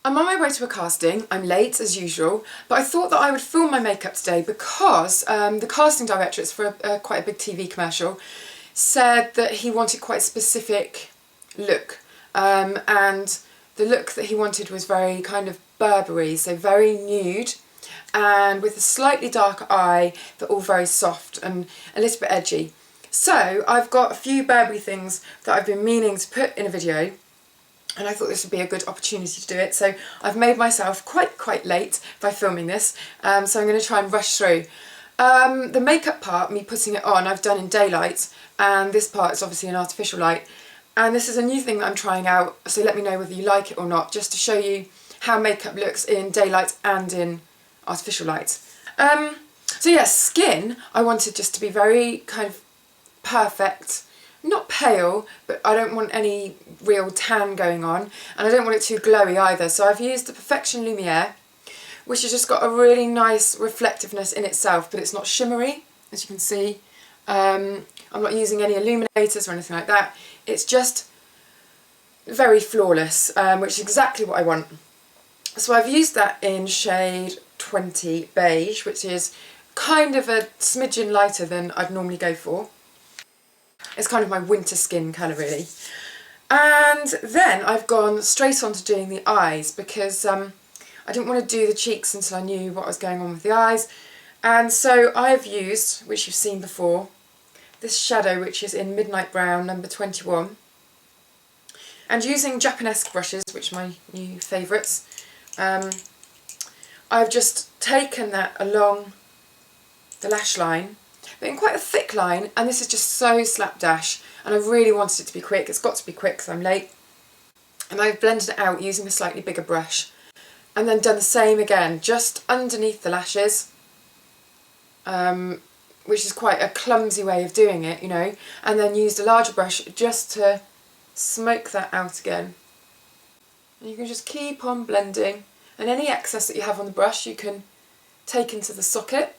I'm on my way to a casting. I'm late as usual, but I thought that I would film my makeup today because the casting director, it's for quite a big TV commercial, said that he wanted quite a specific look, and the look that he wanted was very kind of Burberry, so very nude and with a slightly darker eye, but all very soft and a little bit edgy. So I've got a few Burberry things that I've been meaning to put in a video, and I thought this would be a good opportunity to do it. So I've made myself quite late by filming this, so I'm going to try and rush through. The makeup part, me putting it on, I've done in daylight, and this part is obviously in artificial light. And this is a new thing that I'm trying out, so let me know whether you like it or not, just to show you how makeup looks in daylight and in artificial light. So yeah, skin, I wanted just to be very kind of perfect. Not pale, but I don't want any real tan going on, and I don't want it too glowy either. So I've used the Perfection Lumiere, which has just got a really nice reflectiveness in itself, but it's not shimmery, as you can see. I'm not using any illuminators or anything like that. It's just very flawless, which is exactly what I want. So I've used that in shade 20 Beige, which is kind of a smidgen lighter than I'd normally go for. It's kind of my winter skin colour really. And then I've gone straight on to doing the eyes because I didn't want to do the cheeks until I knew what was going on with the eyes. And so I've used, which you've seen before, this shadow which is in Midnight Brown number 21. And using Japanesque brushes, which are my new favourites, I've just taken that along the lash line, but in quite a thick line, and this is just so slapdash, and I really wanted it to be quick. It's got to be quick because I'm late. And I've blended it out using a slightly bigger brush, and then done the same again, just underneath the lashes, which is quite a clumsy way of doing it, you know, and then used a larger brush just to smoke that out again. And you can just keep on blending, and any excess that you have on the brush you can take into the socket.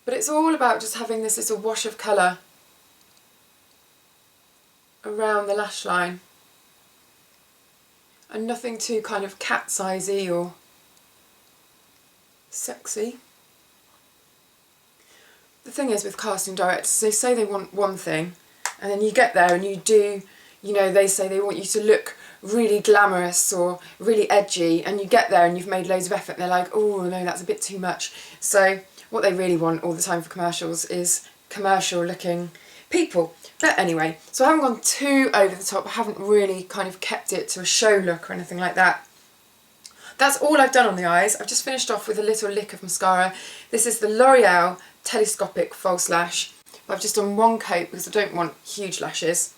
But it's all about just having this little wash of colour around the lash line, and nothing too kind of cat's eyesy or sexy. The thing is with casting directors, they say they want one thing, and then you get there and you do, you know, they say they want you to look really glamorous or really edgy, and you get there and you've made loads of effort and they're like, oh no, that's a bit too much. So what they really want all the time for commercials is commercial looking people. But anyway, so I haven't gone too over the top. I haven't really kind of kept it to a show look or anything like that. That's all I've done on the eyes. I've just finished off with a little lick of mascara. This is the L'Oreal Telescopic False Lash. I've just done one coat because I don't want huge lashes.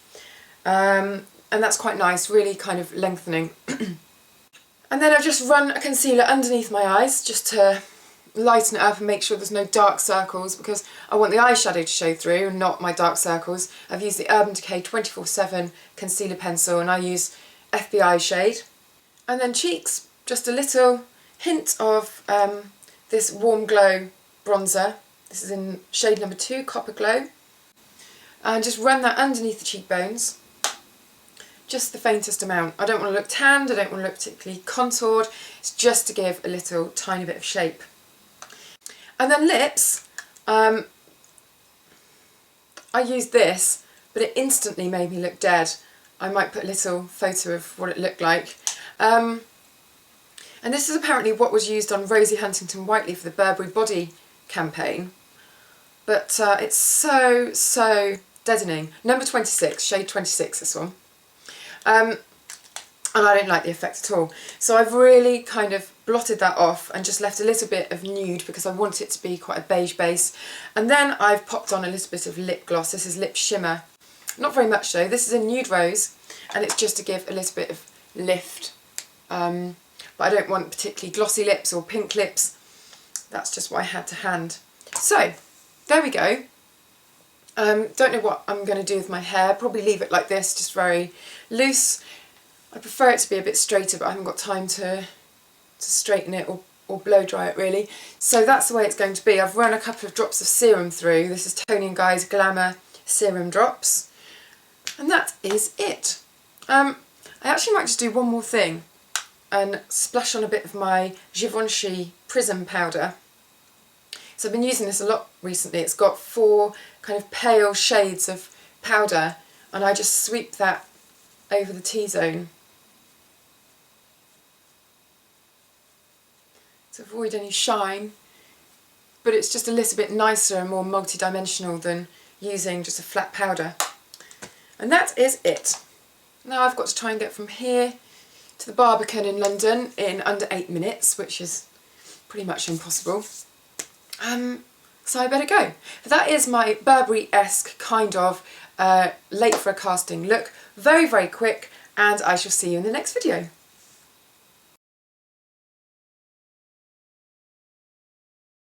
And that's quite nice, really kind of lengthening. And then I've just run a concealer underneath my eyes just to lighten it up and make sure there's no dark circles, because I want the eyeshadow to show through and not my dark circles. I've used the Urban Decay 24/7 concealer pencil, and I use FBI shade. And then cheeks, just a little hint of this Warm Glow bronzer. This is in shade number 2, Copper Glow. And just run that underneath the cheekbones. Just the faintest amount. I don't want to look tanned, I don't want to look particularly contoured. It's just to give a little tiny bit of shape. And then lips, I used this, but it instantly made me look dead. I might put a little photo of what it looked like. And this is apparently what was used on Rosie Huntington-Whiteley for the Burberry Body campaign. But it's so deadening. Number 26, shade 26, this one. And I don't like the effect at all. So I've really kind of blotted that off and just left a little bit of nude because I want it to be quite a beige base. And then I've popped on a little bit of lip gloss. This is Lip Shimmer. Not very much though. This is a nude rose, and it's just to give a little bit of lift. But I don't want particularly glossy lips or pink lips. That's just what I had to hand. So, there we go. Don't know what I'm going to do with my hair. Probably leave it like this, just very loose. I prefer it to be a bit straighter, but I haven't got time to straighten it or blow dry it really. So that's the way it's going to be. I've run a couple of drops of serum through. This is Toni & Guy's Glamour Serum Drops. And that is it. I actually might just do one more thing and splash on a bit of my Givenchy Prism Powder. So I've been using this a lot recently. It's got 4 kind of pale shades of powder, and I just sweep that over the T-zone to avoid any shine, but it's just a little bit nicer and more multi-dimensional than using just a flat powder. And that is it. Now I've got to try and get from here to the Barbican in London in under 8 minutes, which is pretty much impossible. So I better go. That is my Burberry-esque kind of late for a casting look. Very, very quick, and I shall see you in the next video.